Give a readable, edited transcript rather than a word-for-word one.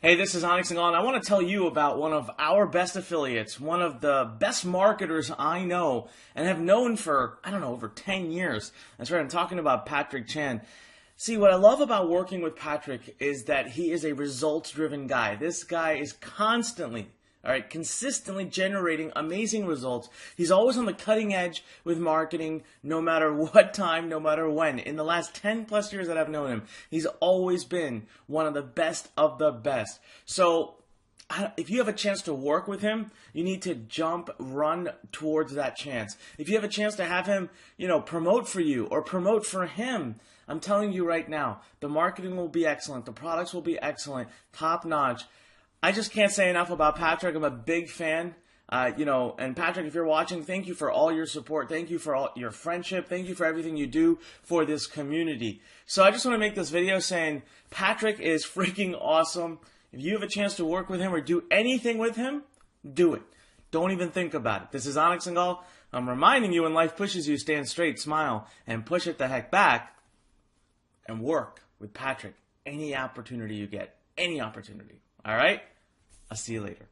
Hey, this is Onyx and Gone. I want to tell you about one of our best affiliates, one of the best marketers I know and have known for, over 10 years. That's right, I'm talking about Patrick Chan. See, what I love about working with Patrick is that he is a results-driven guy. This guy is consistently generating amazing results. He's always on the cutting edge with marketing, no matter what time, no matter when. In the last 10 plus years that I've known him, he's always been one of the best of the best. So if you have a chance to work with him, you need to run towards that chance. If you have a chance to have him, promote for you or promote for him, I'm telling you right now, the marketing will be excellent. The products will be excellent, top notch. I just can't say enough about Patrick. I'm a big fan. And Patrick, if you're watching, thank you for all your support. Thank you for all your friendship. Thank you for everything you do for this community. So I just want to make this video saying Patrick is freaking awesome. If you have a chance to work with him or do anything with him, do it. Don't even think about it. This is Onyx and Gall. I'm reminding you, when life pushes you, stand straight, smile, and push it the heck back and work with Patrick any opportunity you get. Any opportunity. All right? I'll see you later.